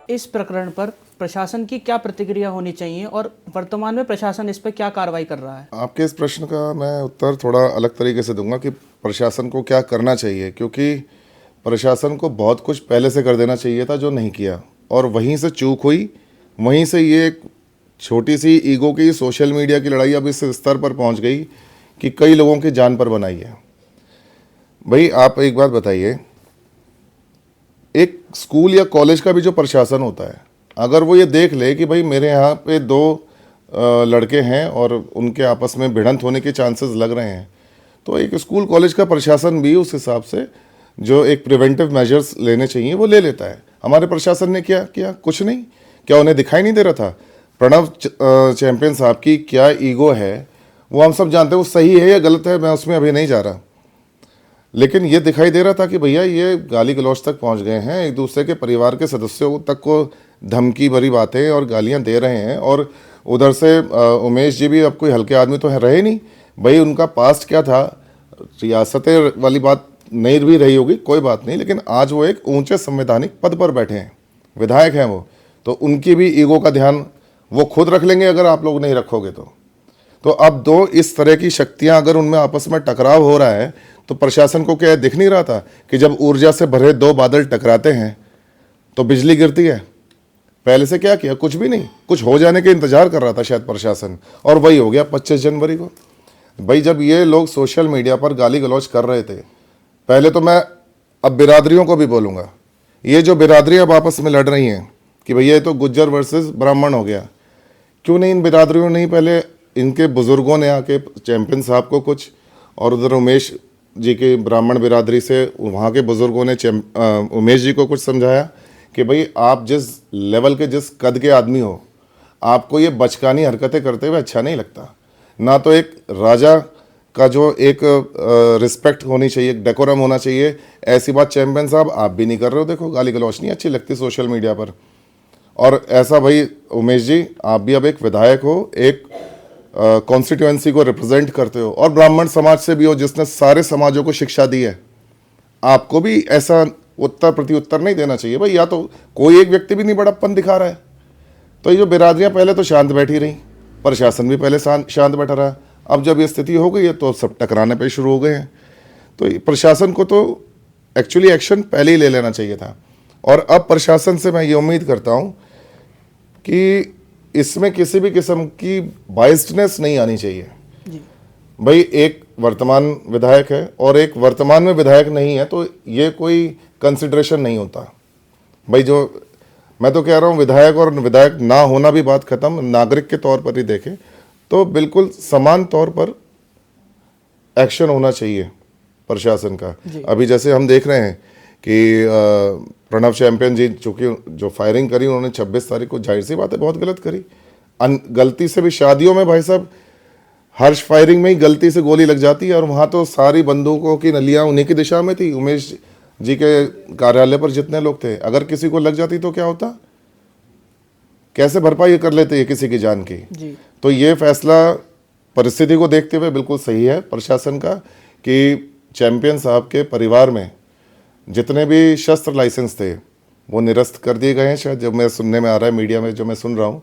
इस प्रकरण पर प्रशासन की क्या प्रतिक्रिया होनी चाहिए और वर्तमान में प्रशासन इस पर क्या कार्रवाई कर रहा है? आपके इस प्रश्न का मैं उत्तर थोड़ा अलग तरीके से दूंगा कि प्रशासन को क्या करना चाहिए, क्योंकि प्रशासन को बहुत कुछ पहले से कर देना चाहिए था जो नहीं किया, और वहीं से चूक हुई। वहीं से ये एक छोटी सी ईगो की सोशल मीडिया की लड़ाई अब इस स्तर पर पहुंच गई कि कई लोगों की जान पर बनाई है। भाई आप एक बात बताइए, एक स्कूल या कॉलेज का भी जो प्रशासन होता है, अगर वो ये देख ले कि भाई मेरे यहाँ पे दो लड़के हैं और उनके आपस में भिड़ंत होने के चांसेस लग रहे हैं, तो एक स्कूल कॉलेज का प्रशासन भी उस हिसाब से जो एक प्रिवेंटिव मेजर्स लेने चाहिए वो ले लेता है। हमारे प्रशासन ने क्या किया? कुछ नहीं। क्या उन्हें दिखाई नहीं दे रहा था प्रणव चैंपियन साहब की क्या ईगो है? वो हम सब जानते हैं, वो सही है या गलत है, मैं उसमें अभी नहीं जा रहा, लेकिन ये दिखाई दे रहा था कि भैया ये गाली गलौज तक पहुंच गए हैं, एक दूसरे के परिवार के सदस्यों तक को धमकी भरी बातें और गालियां दे रहे हैं। और उधर से उमेश जी भी अब कोई हल्के आदमी तो है रहे नहीं। भाई उनका पास्ट क्या था, रियासतें वाली बात नहीं भी रही होगी, कोई बात नहीं, लेकिन आज वो एक ऊंचे संवैधानिक पद पर बैठे हैं, विधायक हैं वो, तो उनकी भी ईगो का ध्यान वो खुद रख लेंगे अगर आप लोग नहीं रखोगे तो अब दो इस तरह की शक्तियां अगर उनमें आपस में टकराव हो रहा है, तो प्रशासन को क्या दिख नहीं रहा था कि जब ऊर्जा से भरे दो बादल टकराते हैं तो बिजली गिरती है? पहले से क्या किया? कुछ भी नहीं, कुछ हो जाने के इंतजार कर रहा था शायद प्रशासन, और वही हो गया 25 जनवरी को। भाई जब ये लोग सोशल मीडिया पर गाली गलौज कर रहे थे, पहले तो मैं अब बिरादरियों को भी बोलूँगा, ये जो बिरादरियाँ अब आपस में लड़ रही हैं कि भैया ये तो गुज्जर वर्सेस ब्राह्मण हो गया, क्यों नहीं इन बिरादरियों ने ही पहले इनके बुज़ुर्गों ने आके चैंपियन साहब को कुछ, और उधर उमेश जी के ब्राह्मण बिरादरी से वहाँ के बुज़ुर्गों ने उमेश जी को कुछ समझाया कि भाई आप जिस लेवल के जिस कद के आदमी हो, आपको ये बचकानी हरकतें करते हुए अच्छा नहीं लगता। ना तो एक राजा का जो एक रिस्पेक्ट होनी चाहिए, डेकोरम होना चाहिए, ऐसी बात चैंपियन साहब आप भी नहीं कर रहे हो। देखो गाली गलौज नहीं अच्छी लगती सोशल मीडिया पर, और ऐसा भाई उमेश जी आप भी अब एक विधायक हो, एक कॉन्स्टिट्यूएंसी को रिप्रेजेंट करते हो, और ब्राह्मण समाज से भी हो जिसने सारे समाजों को शिक्षा दी है, आपको भी ऐसा उत्तर प्रत्युत्तर नहीं देना चाहिए। भाई या तो कोई एक व्यक्ति भी नहीं बड़प्पन दिखा रहा है, तो ये जो बिरादरियां पहले तो शांत बैठी रही, प्रशासन भी पहले शांत बैठा रहा, अब जब ये स्थिति हो गई है तो सब टकराने पे शुरू हो गए हैं। तो प्रशासन को तो एक्चुअली एक्शन पहले ही ले लेना चाहिए था, और अब प्रशासन से मैं ये उम्मीद करता हूँ कि इसमें किसी भी किस्म की बाइस्डनेस नहीं आनी चाहिए। भाई एक वर्तमान विधायक है और एक वर्तमान में विधायक नहीं है, तो ये कोई कंसिडरेशन नहीं होता। भाई जो मैं तो कह रहा हूँ, विधायक और विधायक ना होना भी बात खत्म, नागरिक के तौर पर ही देखें तो बिल्कुल समान तौर पर एक्शन होना चाहिए प्रशासन का। अभी जैसे हम देख रहे हैं कि प्रणव चैंपियन जी चूँकि जो फायरिंग करी उन्होंने 26 तारीख को, जाहिर सी बात है बहुत गलत करी। गलती से भी शादियों में भाई साहब हर्ष फायरिंग में ही गलती से गोली लग जाती है, और वहाँ तो सारी बंदूकों की नलियाँ उन्हीं की दिशा में थी। उमेश जी के कार्यालय पर जितने लोग थे, अगर किसी को लग जाती तो क्या होता? कैसे भरपाई कर लेते हैं किसी की जान की? तो ये फैसला परिस्थिति को देखते हुए बिल्कुल सही है प्रशासन का कि चैंपियन साहब के परिवार में जितने भी शस्त्र लाइसेंस थे वो निरस्त कर दिए गए हैं, शायद जब मैं सुनने में आ रहा है मीडिया में जो मैं सुन रहा हूँ,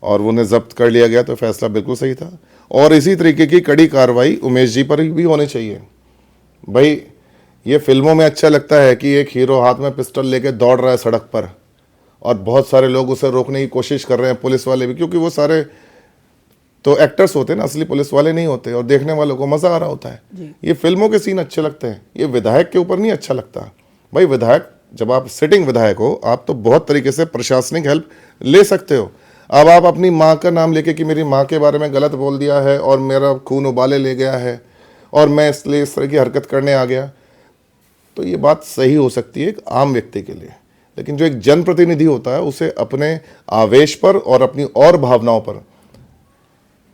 और उन्हें जब्त कर लिया गया, तो फैसला बिल्कुल सही था। और इसी तरीके की कड़ी कार्रवाई उमेश जी पर भी होनी चाहिए। भाई ये फिल्मों में अच्छा लगता है कि एक हीरो हाथ में पिस्टल लेके दौड़ रहा है सड़क पर, और बहुत सारे लोग उसे रोकने की कोशिश कर रहे हैं, पुलिस वाले भी, क्योंकि वो सारे तो एक्टर्स होते हैं ना, असली पुलिस वाले नहीं होते, और देखने वालों को मज़ा आ रहा होता है। ये फिल्मों के सीन अच्छे लगते हैं, ये विधायक के ऊपर नहीं अच्छा लगता। भाई विधायक, जब आप सिटिंग विधायक हो, आप तो बहुत तरीके से प्रशासनिक हेल्प ले सकते हो। अब आप अपनी माँ का नाम लेके कि मेरी माँ के बारे में गलत बोल दिया है और मेरा खून उबाले ले गया है और मैं इसलिए इस तरह की हरकत करने आ गया, तो ये बात सही हो सकती है एक आम व्यक्ति के लिए, लेकिन जो एक जनप्रतिनिधि होता है उसे अपने आवेश पर और अपनी और भावनाओं पर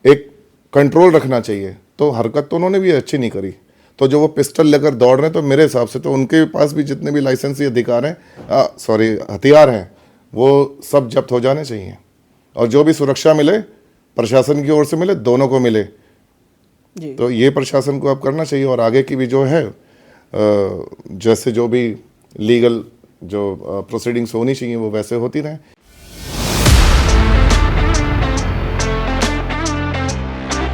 एक कंट्रोल रखना चाहिए। तो हरकत तो उन्होंने भी अच्छी नहीं करी, तो जो वो पिस्टल लेकर दौड़ रहे हैं, तो मेरे हिसाब से तो उनके पास भी जितने भी लाइसेंसी अधिकार हैं, हथियार हैं, वो सब जब्त हो जाने चाहिए, और जो भी सुरक्षा मिले प्रशासन की ओर से मिले, दोनों को मिले। तो ये प्रशासन को अब करना चाहिए, और आगे की भी जो है जैसे जो भी लीगल जो प्रोसीडिंग्स होनी चाहिए वो वैसे होती रहें।